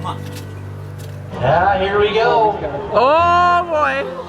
on. Yeah, here we go. Oh boy.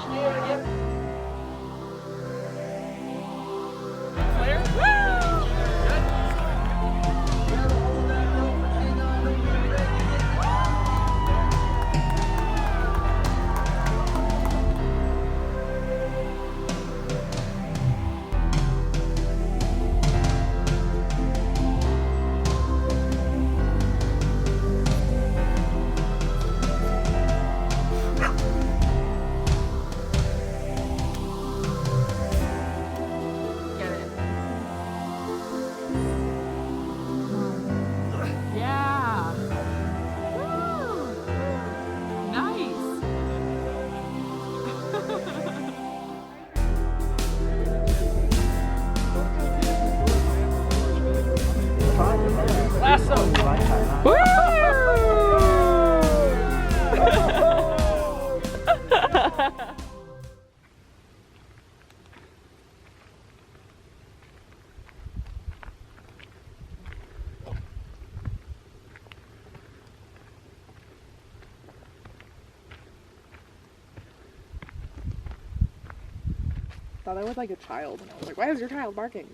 Thought I was like a child, and I was like, why is your child barking?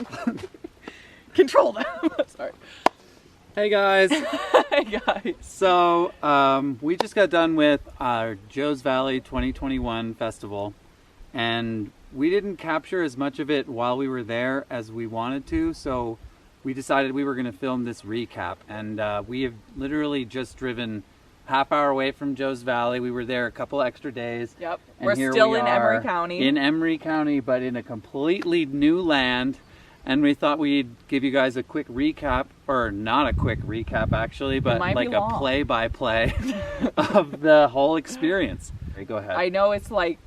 Control them. Sorry. Hey guys. Hey guys. So we just got done with our Joe's Valley 2021 festival, and we didn't capture as much of it while we were there as we wanted to, so we decided we were going to film this recap. And we have literally just driven half-hour away from Joe's Valley. We were there a couple extra days. Yep. And We're here still we in are Emery County. In Emery County, but in a completely new land. And we thought we'd give you guys a quick recap, or not a quick recap actually, but like a play-by-play of the whole experience. Okay, go ahead. I know it's like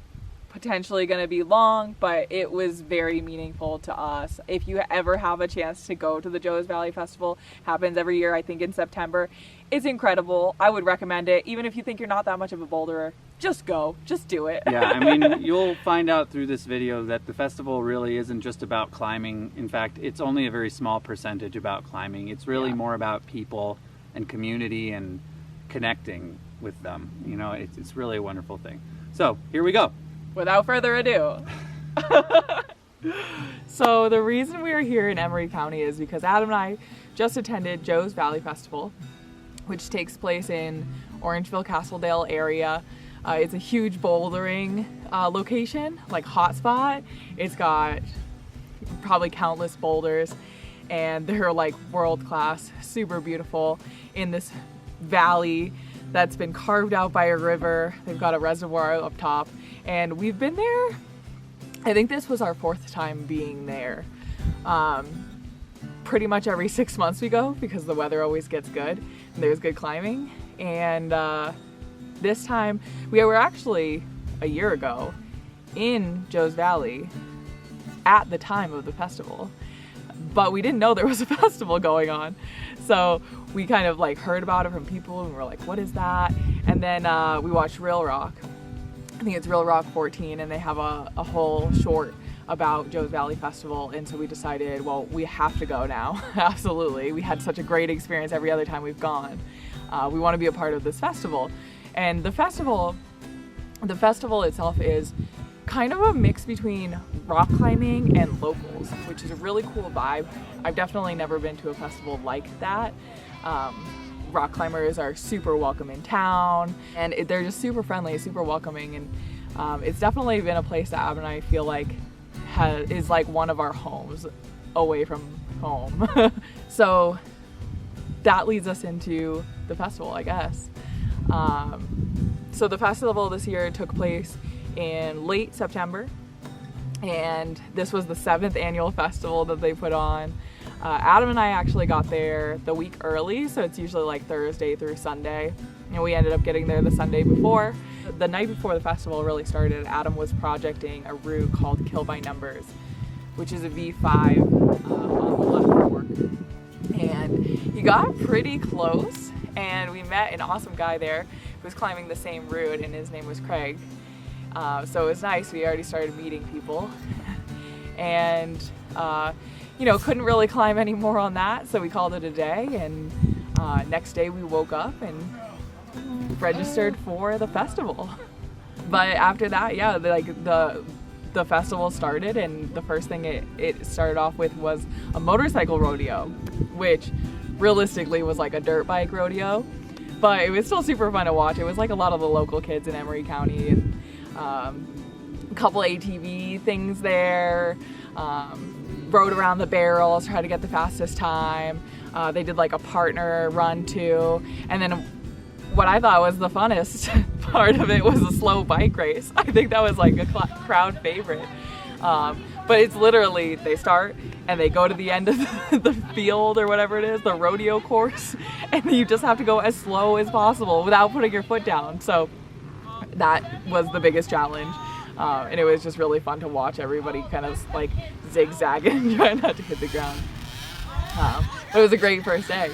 potentially going to be long, but it was very meaningful to us. If you ever have a chance to go to the Joe's Valley Festival, happens every year, I think in September. It's incredible. I would recommend it. Even if you think you're not that much of a boulderer, just go, just do it. Yeah, I mean, you'll find out through this video that the festival really isn't just about climbing. In fact, it's only a very small percentage about climbing. It's really more about people and community and connecting with them. You know, it's really a wonderful thing. So here we go. Without further ado. So the reason we are here in Emery County is because Adam and I just attended Joe's Valley Festival, which takes place in Orangeville, Castledale area. It's a huge bouldering location, like hotspot. It's got probably countless boulders, and they're like world class, super beautiful in this valley that's been carved out by a river. They've got a reservoir up top, and we've been there. I think this was our 4th time being there. Pretty much every 6 months we go because the weather always gets good and there's good climbing. And this time we were actually a year ago in Joe's Valley at the time of the festival, but we didn't know there was a festival going on. So we kind of like heard about it from people and we're like, what is that? And then we watched Real Rock. I think it's Real Rock 14, and they have a whole short about Joe's Valley Festival, and so we decided, well, we have to go now. Absolutely. We had such a great experience every other time we've gone. We want to be a part of this festival. And the festival itself is kind of a mix between rock climbing and locals, which is a really cool vibe. I've definitely never been to a festival like that. Rock climbers are super welcome in town, and they're just super friendly, super welcoming, and it's definitely been a place that Ab and I feel like is like one of our homes away from home. So that leads us into the festival, I guess. So the festival this year took place in late September, and this was the 7th annual festival that they put on. Adam and I actually got there the week early, so it's usually like Thursday through Sunday, and we ended up getting there the Sunday before. The night before the festival really started, Adam was projecting a route called Kill by Numbers, which is a V5 on the left fork. And he got pretty close, and we met an awesome guy there who was climbing the same route, and his name was Craig. So it was nice. We already started meeting people, and you know, couldn't really climb anymore on that, so we called it a day. And next day we woke up and registered for the festival. But after that, yeah, the festival started, and the first thing it started off with was a motorcycle rodeo, which realistically was like a dirt bike rodeo, but it was still super fun to watch. It was like a lot of the local kids in Emery County, and a couple ATV things there, rode around the barrels, tried to get the fastest time. They did like a partner run too, and then what I thought was the funnest part of it was a slow bike race. I think that was like a crowd favorite. But it's literally, they start and they go to the end of the field or whatever it is, the rodeo course, and you just have to go as slow as possible without putting your foot down. So that was the biggest challenge. And it was just really fun to watch everybody kind of like zigzagging, trying not to hit the ground. It was a great first day.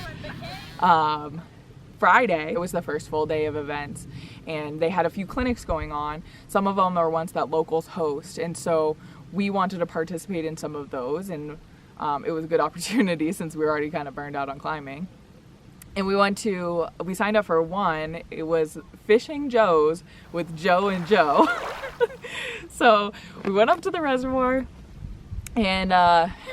Friday, it was the first full day of events, and they had a few clinics going on. Some of them are ones that locals host, and so we wanted to participate in some of those, and it was a good opportunity since we were already kind of burned out on climbing. And we signed up for one. It was Fishing Joe's with Joe and Joe. So we went up to the reservoir, and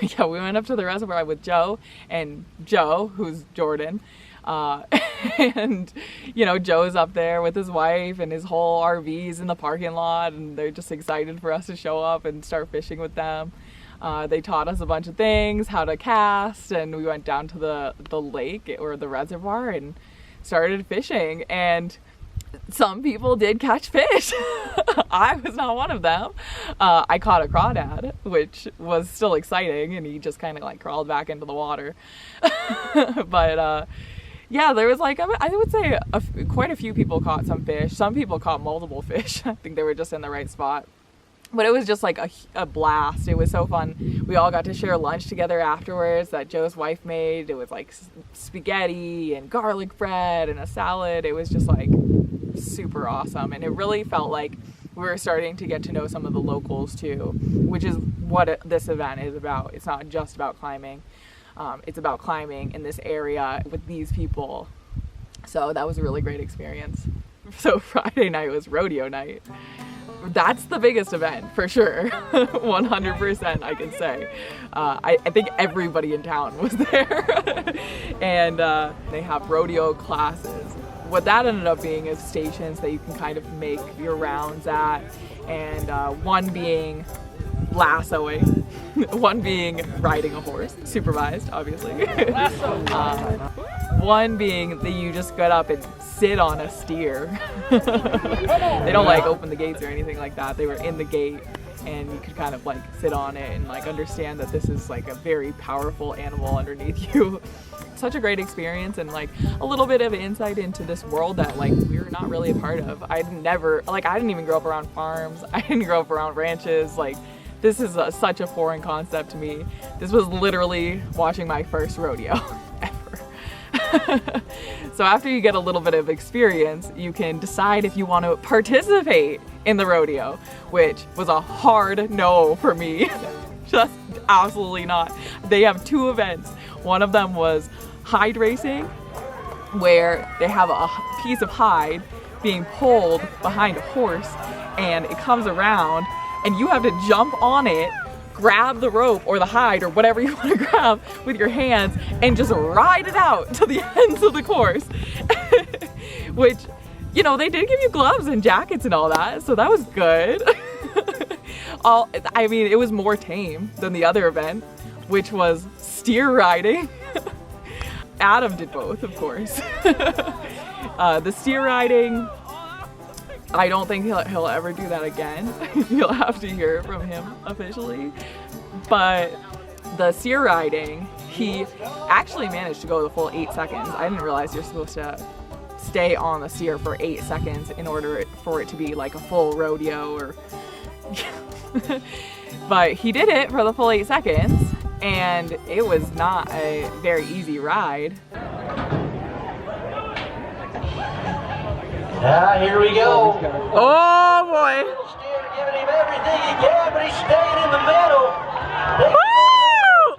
we went up to the reservoir with Joe and Joe, who's Jordan. And you know, Joe's up there with his wife, and his whole RV's in the parking lot, and they're just excited for us to show up and start fishing with them. They taught us a bunch of things, how to cast, and we went down to the lake or the reservoir and started fishing, and some people did catch fish. I was not one of them. I caught a crawdad, which was still exciting, and he just kind of like crawled back into the water. But yeah, there was like, I would say quite a few people caught some fish. Some people caught multiple fish. I think they were just in the right spot. But it was just like a blast. It was so fun. We all got to share lunch together afterwards that Joe's wife made. It was like spaghetti and garlic bread and a salad. It was just like super awesome. And it really felt like we were starting to get to know some of the locals too, which is what this event is about. It's not just about climbing. It's about climbing in this area with these people. So that was a really great experience. So Friday night was rodeo night. That's the biggest event for sure. 100% I can say. I think everybody in town was there. And they have rodeo classes. What that ended up being is stations that you can kind of make your rounds at. And one being lassoing, one being riding a horse, supervised obviously. One being that you just get up and sit on a steer. They don't like open the gates or anything like that. They were in the gate, and you could kind of like sit on it and like understand that this is like a very powerful animal underneath you. Such a great experience, and like a little bit of insight into this world that like we're not really a part of. I didn't even grow up around farms. I didn't grow up around ranches. Like, this is such a foreign concept to me. This was literally watching my first rodeo ever. So after you get a little bit of experience, you can decide if you want to participate in the rodeo, which was a hard no for me. Just absolutely not. They have two events. One of them was hide racing, where they have a piece of hide being pulled behind a horse, and it comes around, and you have to jump on it, grab the rope or the hide or whatever you want to grab with your hands, and just ride it out to the ends of the course. Which, you know, they did give you gloves and jackets and all that, so that was good. I mean, it was more tame than the other event, which was steer riding. Adam did both, of course. The steer riding, I don't think he'll ever do that again. You'll have to hear it from him officially. But the steer riding, he actually managed to go the full 8 seconds. I didn't realize you're supposed to stay on the steer for 8 seconds in order for it to be like a full rodeo or... But he did it for the full 8 seconds, and it was not a very easy ride. Here we go. Oh boy! Steer giving him everything he can, but he's staying in the middle. Woo!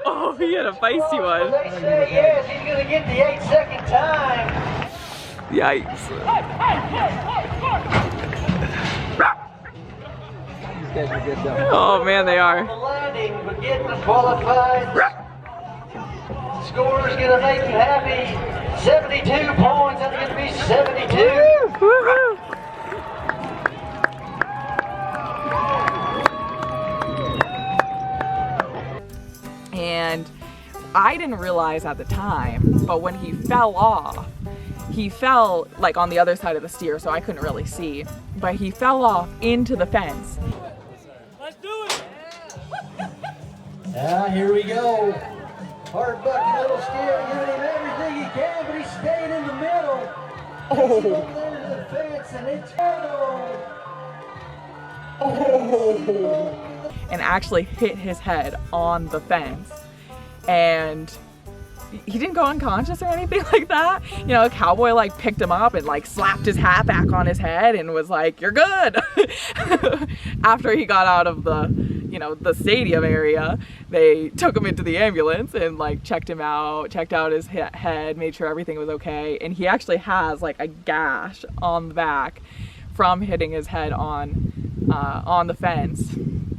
Oh, he had a feisty one. They say yes, he's gonna get the 8 second time. Yikes. These guys are good though. Oh man, they are. The landing, but getting qualified. Score's gonna make you happy. 72 points. That's gonna be 72. Woohoo! And I didn't realize at the time, but when he fell off, he fell like on the other side of the steer, so I couldn't really see, but he fell off into the fence. Let's do it. Here we go. Hard bucking little steer, giving him everything he can, but he stayed in the middle. Oh. He's going into the fence, and it's And actually hit his head on the fence. And he didn't go unconscious or anything like that. You know, a cowboy like picked him up and like slapped his hat back on his head and was like, "You're good." After he got out of the, you know, the stadium area, they took him into the ambulance and like checked him out, checked out his head, made sure everything was okay. And he actually has like a gash on the back from hitting his head on the fence.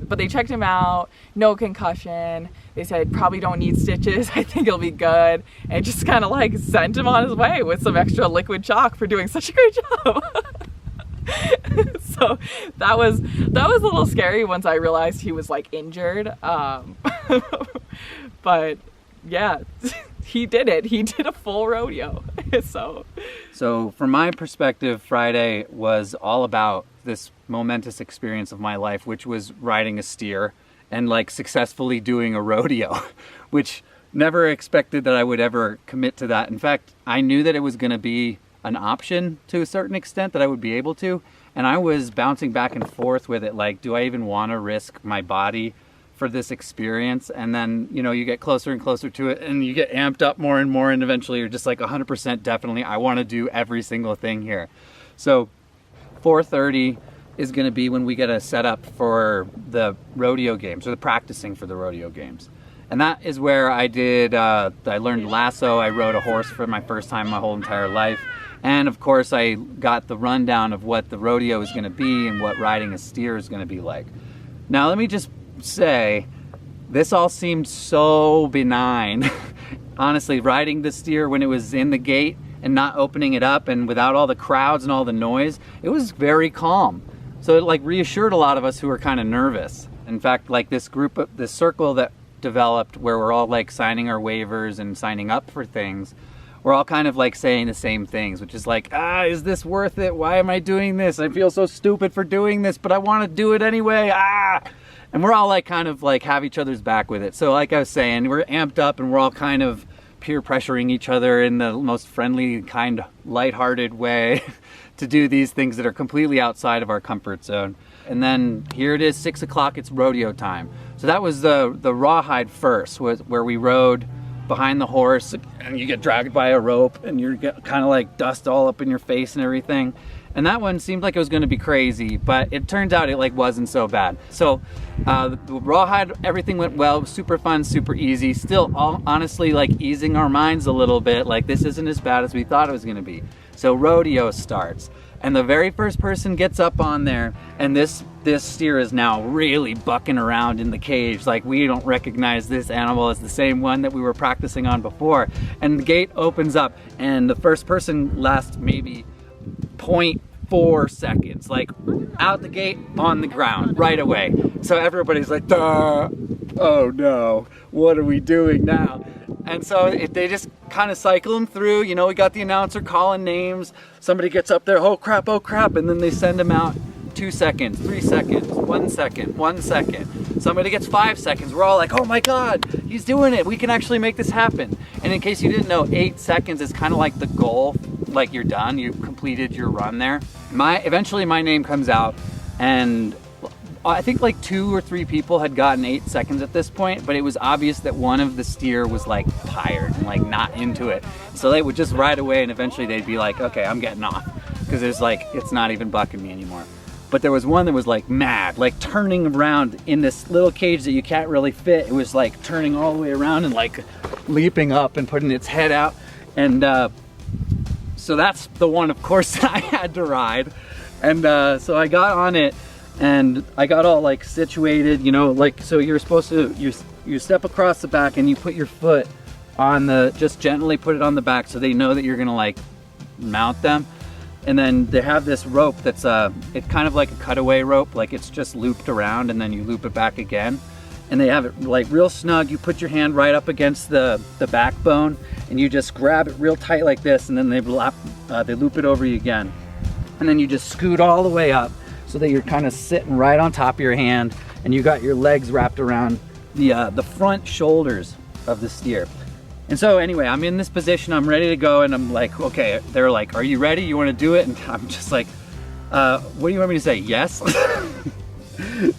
But they checked him out, no concussion. They said probably don't need stitches. I think he'll be good. And just kind of like sent him on his way with some extra liquid chalk for doing such a great job. So that was a little scary once I realized he was like injured. But yeah, he did it. He did a full rodeo. So from my perspective, Friday was all about this momentous experience of my life, which was riding a steer and like successfully doing a rodeo, which never expected that I would ever commit to that. In fact, I knew that it was going to be an option to a certain extent, that I would be able to. And I was bouncing back and forth with it. Like, do I even want to risk my body for this experience? And then, you know, you get closer and closer to it and you get amped up more and more. And eventually you're just like 100% definitely, I want to do every single thing here. So 4:30 is going to be when we get a setup for the rodeo games, or the practicing for the rodeo games. And that is where I learned lasso. I rode a horse for my first time my whole entire life. And of course I got the rundown of what the rodeo is going to be and what riding a steer is going to be like. Now let me just say, this all seemed so benign. Honestly, riding the steer when it was in the gate and not opening it up and without all the crowds and all the noise, it was very calm. So it like reassured a lot of us who were kind of nervous. In fact, like this circle that developed where we're all like signing our waivers and signing up for things, we're all kind of like saying the same things, which is like, is this worth it? Why am I doing this? I feel so stupid for doing this, but I want to do it anyway. And we're all like kind of like have each other's back with it. So like I was saying, we're amped up and we're all kind of peer pressuring each other in the most friendly, kind, lighthearted way to do these things that are completely outside of our comfort zone. And then here it is, 6 o'clock, it's rodeo time. So that was the rawhide first, where we rode behind the horse and you get dragged by a rope and you're kind of like dust all up in your face and everything. And that one seemed like it was going to be crazy, but it turns out it like wasn't so bad. So the rawhide, everything went well. It was super fun, super easy. Still, honestly, like easing our minds a little bit. Like this isn't as bad as we thought it was going to be. So rodeo starts, and the very first person gets up on there, and this steer is now really bucking around in the cage. Like we don't recognize this animal as the same one that we were practicing on before. And the gate opens up, and the first person lasts maybe 0.4 seconds, like out the gate on the ground right away. So everybody's like, duh, oh no, what are we doing now? And so they just kind of cycle them through. You know, we got the announcer calling names. Somebody gets up there, oh crap, and then they send them out 2 seconds, 3 seconds, 1 second, 1 second. Somebody gets 5 seconds. We're all like, oh my God, he's doing it. We can actually make this happen. And in case you didn't know, 8 seconds is kind of like the goal. Like you're done, you completed your run there. Eventually my name comes out, and I think like 2 or 3 people had gotten 8 seconds at this point, but it was obvious that one of the steer was like tired and like not into it. So they would just ride away, and eventually they'd be like, okay, I'm getting off, because it's like, it's not even bucking me anymore. But there was one that was like mad, like turning around in this little cage that you can't really fit. It was like turning all the way around and like leaping up and putting its head out. And so that's the one, of course, that I had to ride. And so I got on it, and I got all like situated, you know, like, so you're supposed to, you step across the back and you put your foot on the, just gently put it on the back so they know that you're gonna like mount them. And then they have this rope that's it's kind of like a cutaway rope, like it's just looped around and then you loop it back again. And they have it like real snug. You put your hand right up against the backbone and you just grab it real tight like this, and then they loop it over you again. And then you just scoot all the way up so that you're kind of sitting right on top of your hand, and you got your legs wrapped around the front shoulders of the steer. And so anyway, I'm in this position, I'm ready to go, and I'm like, okay, they're like, are you ready? You want to do it? And I'm just like, what do you want me to say? Yes?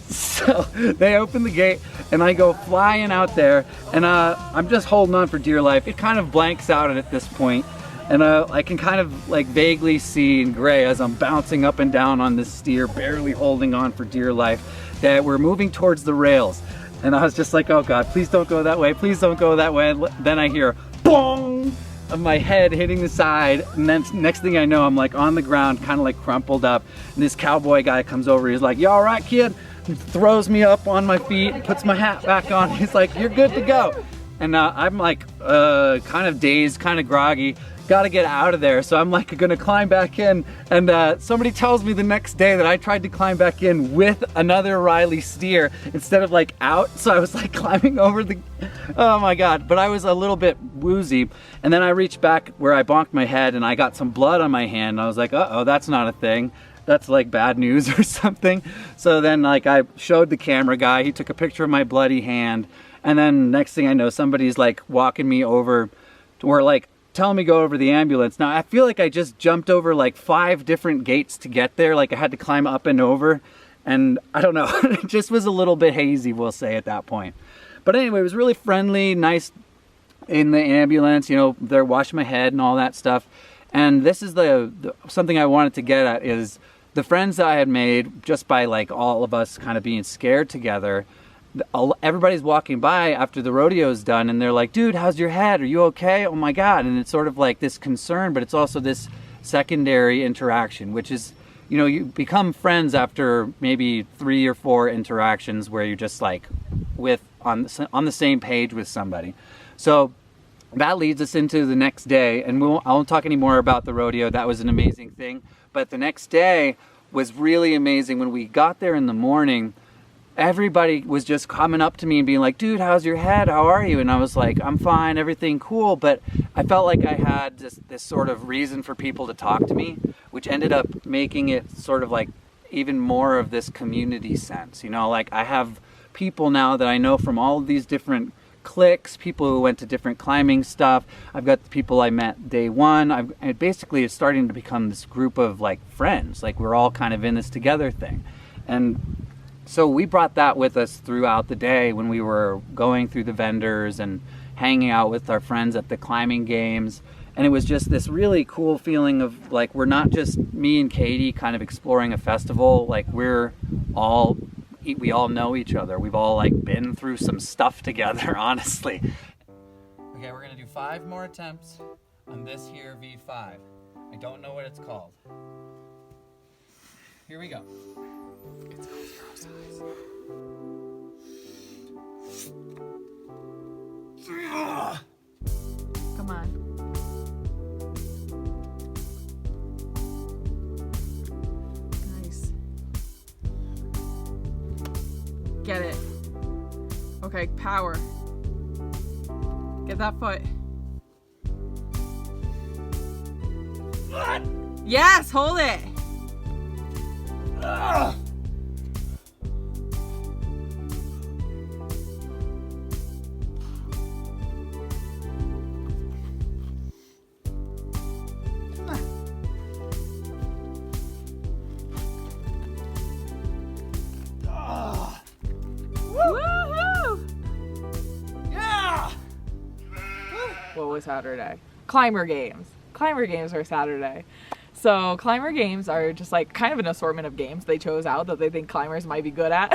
So they open the gate and I go flying out there, and I'm just holding on for dear life. It kind of blanks out at this point, and I can kind of like vaguely see in gray as I'm bouncing up and down on this steer, barely holding on for dear life, that we're moving towards the rails. And I was just like, oh God, please don't go that way, please don't go that way. And then I hear boom of my head hitting the side, and then next thing I know, I'm like on the ground, kind of like crumpled up, and this cowboy guy comes over, he's like, you all right, kid? He throws me up on my feet, puts my hat back on, he's like, you're good to go. And I'm like kind of dazed, kind of groggy, gotta get out of there. So I'm like gonna climb back in, and somebody tells me the next day that I tried to climb back in with another Riley steer instead of like out. So I was like climbing over the, oh my God. But I was a little bit woozy. And then I reached back where I bonked my head and I got some blood on my hand. And I was like, uh-oh, that's not a thing. That's like bad news or something. So then like I showed the camera guy, he took a picture of my bloody hand. And then next thing I know, somebody's like walking me over to where like, telling me to go over the ambulance. Now I feel like I just jumped over like 5 different gates to get there. Like I had to climb up and over, and I don't know, it just was a little bit hazy, we'll say, at that point. But anyway, it was really friendly, nice in the ambulance, you know, they're washing my head and all that stuff. And this is the something I wanted to get at, is the friends that I had made just by like all of us kind of being scared together. Everybody's walking by after the rodeo's done, and they're like, dude, how's your head? Are you okay? Oh my God. And it's sort of like this concern, but it's also this secondary interaction, which is, you know, you become friends after maybe 3 or 4 interactions where you're just like on the same page with somebody. So that leads us into the next day, and I won't talk any more about the rodeo. That was an amazing thing. But the next day was really amazing. When we got there in the morning, everybody was just coming up to me and being like, dude, how's your head? How are you? And I was like, I'm fine, everything cool. But I felt like I had this sort of reason for people to talk to me, which ended up making it sort of like even more of this community sense. You know, like I have people now that I know from all of these different cliques, people who went to different climbing stuff. I've got the people I met day one. And basically it's starting to become this group of like friends. Like we're all kind of in this together thing. And so we brought that with us throughout the day when we were going through the vendors and hanging out with our friends at the climbing games. And it was just this really cool feeling of like, we're not just me and Katie kind of exploring a festival. Like we all know each other. We've all like been through some stuff together, honestly. Okay, we're gonna do 5 more attempts on this here V5. I don't know what it's called. Here we go. It's called Zero Size. Come on. Nice. Get it. Okay, power. Get that foot. What? Yes, hold it. Ugh. What was Saturday? Climber games. Climber games are Saturday. So climber games are just like kind of an assortment of games they chose out that they think climbers might be good at.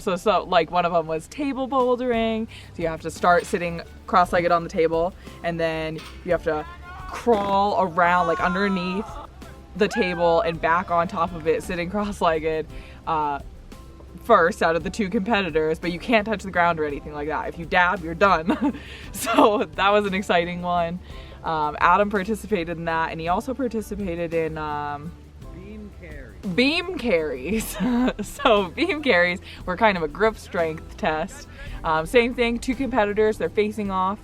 So like one of them was table bouldering. So you have to start sitting cross-legged on the table, and then you have to crawl around like underneath the table and back on top of it, sitting cross-legged, first out of the two competitors, but you can't touch the ground or anything like that. If you dab, you're done. So that was an exciting one. Adam participated in that, and he also participated in beam carries. So beam carries were kind of a grip strength test. Same thing, two competitors, they're facing off.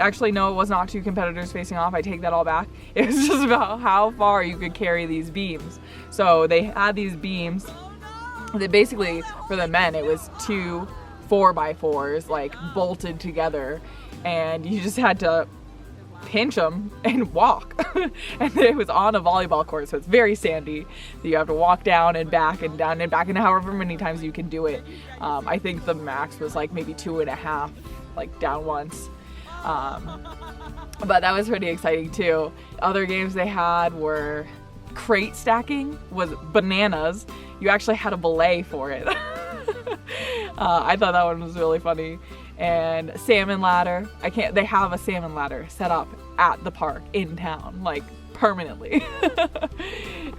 Actually, no, it was not two competitors facing off. I take that all back. It was just about how far you could carry these beams. So they had these beams. They basically, for the men, it was two 4x4s like bolted together, and you just had to pinch them and walk. And it was on a volleyball court, so it's very sandy. So you have to walk down and back and down and back, and however many times you can do it. I think the max was like maybe 2.5, like down once. But that was pretty exciting too. Other games they had were crate stacking, was bananas. You actually had a belay for it. I thought that one was really funny. And salmon ladder. They have a salmon ladder set up at the park in town, like permanently.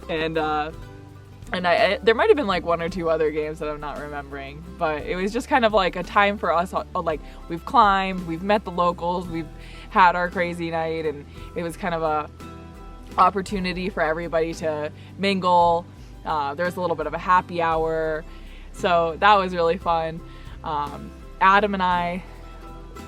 And there might have been like one or two other games that I'm not remembering, but it was just kind of like a time for us, like we've climbed, we've met the locals, we've had our crazy night, and it was kind of a opportunity for everybody to mingle. There was a little bit of a happy hour, so that was really fun. Adam and I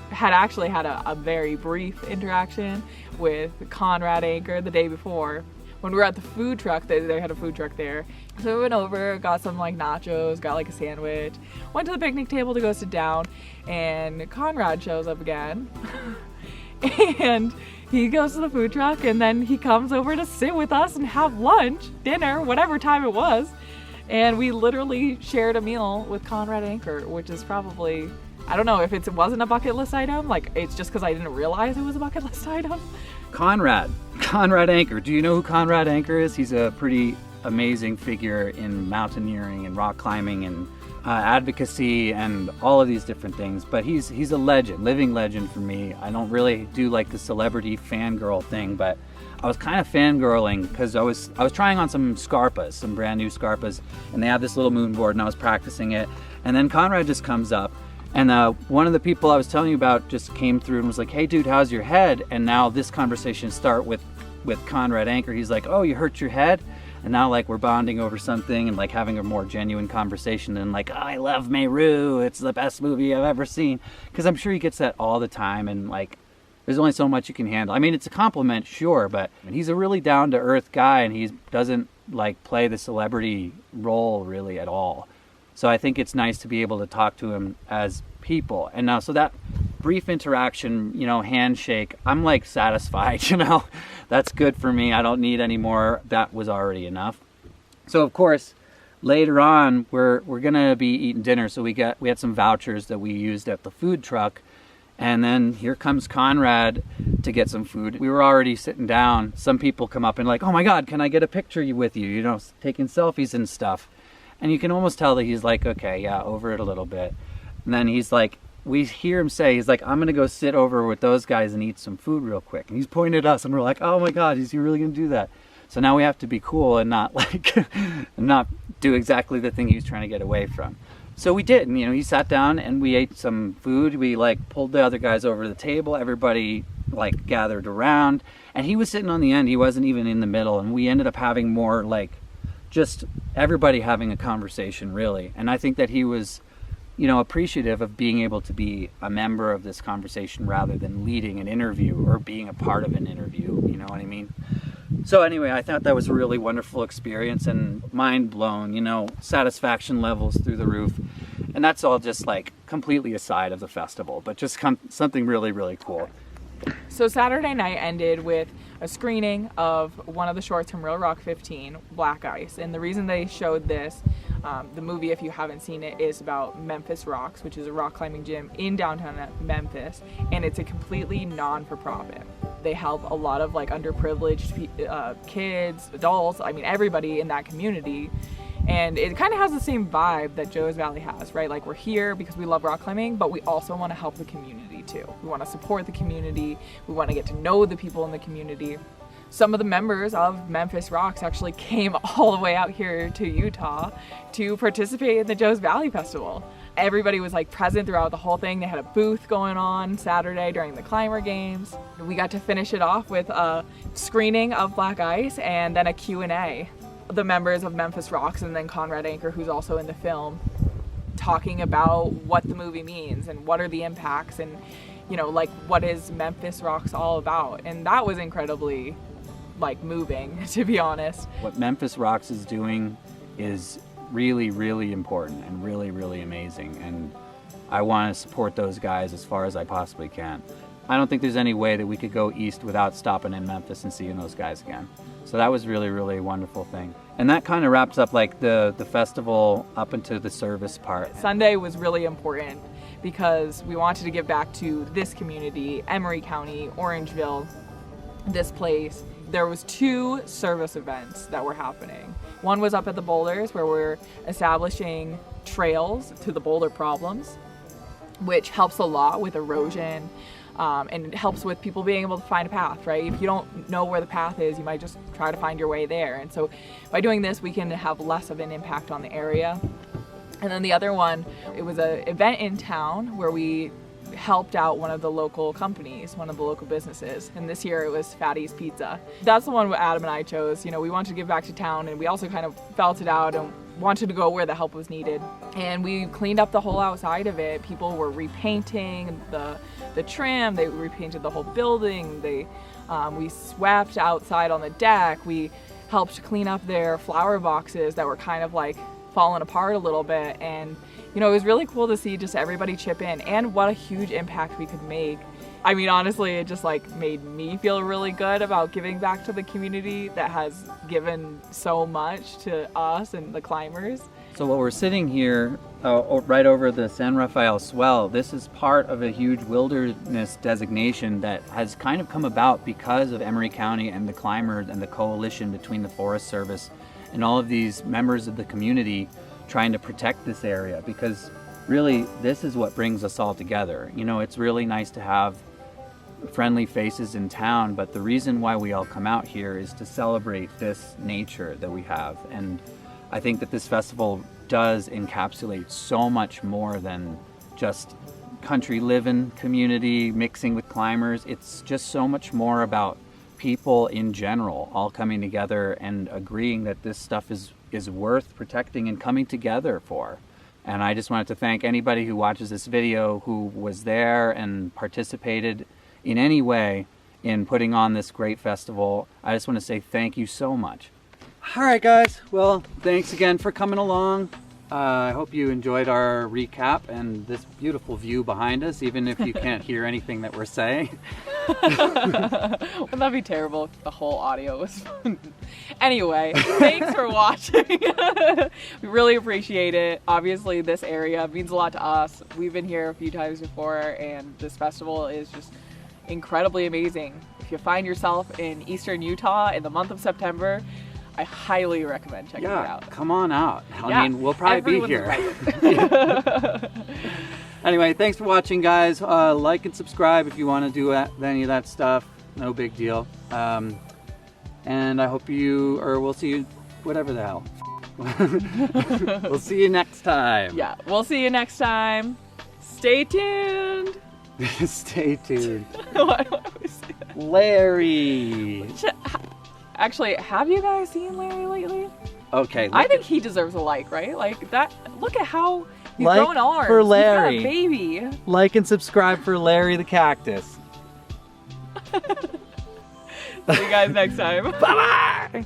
had actually had a very brief interaction with Conrad Anker the day before. When we were at the food truck, they had a food truck there. So we went over, got some like nachos, got like a sandwich, went to the picnic table to go sit down, and Conrad shows up again. And he goes to the food truck, and then he comes over to sit with us and have lunch, dinner, whatever time it was. And we literally shared a meal with Conrad Anker, which is probably, I don't know if it wasn't a bucket list item, like it's just because I didn't realize it was a bucket list item. Conrad Anker. Do you know who Conrad Anker is? He's a pretty amazing figure in mountaineering and rock climbing and advocacy and all of these different things. But he's a legend, living legend for me. I don't really do like the celebrity fangirl thing, but I was kind of fangirling because I was trying on some Scarpas, some brand new Scarpas, and they have this little moon board, and I was practicing it. And then Conrad just comes up, and one of the people I was telling you about just came through and was like, "Hey dude, how's your head?" And now this conversation start with Conrad Anker. He's like, "Oh, you hurt your head?" And now like we're bonding over something and like having a more genuine conversation, and like, "Oh, I love Meru, it's the best movie I've ever seen." Because I'm sure he gets that all the time, and like there's only so much you can handle. I mean, it's a compliment, sure, but he's a really down-to-earth guy, and he doesn't like play the celebrity role really at all. So I think it's nice to be able to talk to him as people. And now, so that brief interaction, handshake, I'm like satisfied, that's good for me. I don't need any more. That was already enough. So of course, later on, we're gonna be eating dinner. So we had some vouchers that we used at the food truck. And then here comes Conrad to get some food. We were already sitting down. Some people come up and like, "Oh my God, can I get a picture with you?" Taking selfies and stuff. And you can almost tell that he's like, okay, yeah, over it a little bit. And then he's like, we hear him say, he's like, "I'm going to go sit over with those guys and eat some food real quick." And he's pointing at us, and we're like, "Oh my God, is he really going to do that?" So now we have to be cool and not like, not do exactly the thing he was trying to get away from. So we did, and he sat down and we ate some food. We like pulled the other guys over to the table. Everybody like gathered around, and he was sitting on the end. He wasn't even in the middle, and we ended up having more like just everybody having a conversation really. And I think that he was, appreciative of being able to be a member of this conversation rather than leading an interview or being a part of an interview. You know what I mean? So anyway, I thought that was a really wonderful experience and mind blown, satisfaction levels through the roof. And that's all just like completely aside of the festival, but just something really, really cool. So Saturday night ended with a screening of one of the shorts from Real Rock 15, Black Ice. And the reason they showed this, the movie, if you haven't seen it, is about Memphis Rocks, which is a rock climbing gym in downtown Memphis. And it's a completely non-for-profit. They help a lot of like underprivileged kids, adults, everybody in that community. And it kind of has the same vibe that Joe's Valley has, right? Like we're here because we love rock climbing, but we also want to help the community. community too. We want to support the community. We want to get to know the people in the community. Some of the members of Memphis Rocks actually came all the way out here to Utah to participate in the Joe's Valley Festival. Everybody was like present throughout the whole thing. They had a booth going on Saturday during the climber games. We got to finish it off with a screening of Black Ice and then a Q&A. The members of Memphis Rocks and then Conrad Anker, who's also in the film, talking about what the movie means and what are the impacts and, you know, like what is Memphis Rocks all about. And that was incredibly like moving, to be honest. What Memphis Rocks is doing is really, really important and really, really amazing. And I want to support those guys as far as I possibly can. I don't think there's any way that we could go east without stopping in Memphis and seeing those guys again. So that was really, really a wonderful thing. And that kind of wraps up like the festival up into the service part. Sunday was really important because we wanted to give back to this community, Emery County, Orangeville, this place. There was 2 service events that were happening. One was up at the Boulders where we're establishing trails to the boulder problems, which helps a lot with erosion. And it helps with people being able to find a path, right? If you don't know where the path is, you might just try to find your way there. And so by doing this, we can have less of an impact on the area. And then the other one, it was an event in town where we helped out one of the local companies, one of the local businesses. And this year it was Fatty's Pizza. That's the one Adam and I chose. You know, we wanted to give back to town and we also kind of felt it out and wanted to go where the help was needed. And we cleaned up the whole outside of it. People were repainting the trim, they repainted the whole building, we swept outside on the deck, we helped clean up their flower boxes that were kind of like falling apart a little bit. And you know, it was really cool to see just everybody chip in and what a huge impact we could make. I mean, honestly, it just like made me feel really good about giving back to the community that has given so much to us and the climbers. So while we're sitting here right over the San Rafael swell, this is part of a huge wilderness designation that has kind of come about because of Emery County and the climbers and the coalition between the Forest Service and all of these members of the community trying to protect this area, because really this is what brings us all together. You know, it's really nice to have friendly faces in town, but the reason why we all come out here is to celebrate this nature that we have. And I think that this festival does encapsulate so much more than just country living community mixing with climbers. It's just so much more about people in general all coming together and agreeing that this stuff is worth protecting and coming together for. And I just wanted to thank anybody who watches this video who was there and participated in any way in putting on this great festival. I just want to say thank you so much. All right, guys. Well, thanks again for coming along. I hope you enjoyed our recap and this beautiful view behind us, even if you can't hear anything that we're saying. Wouldn't that be terrible if the whole audio was Anyway, thanks for watching. We really appreciate it. Obviously, this area means a lot to us. We've been here a few times before, and this festival is just incredibly amazing. If you find yourself in eastern Utah in the month of September, I highly recommend checking it out. Come on out. I mean, we'll probably be here. Anyway, thanks for watching, guys. Like and subscribe if you want to do any of that stuff. No big deal. And I hope we'll see you, whatever the hell. We'll see you next time. Yeah, we'll see you next time. Stay tuned. Stay tuned. Why do I always say that? Larry. Actually, have you guys seen Larry lately? Okay. I think he deserves a like, right? Like that. Look at how he's like growing arms. For Larry. He's got a baby. Like and subscribe for Larry the Cactus. See you guys next time. Bye-bye.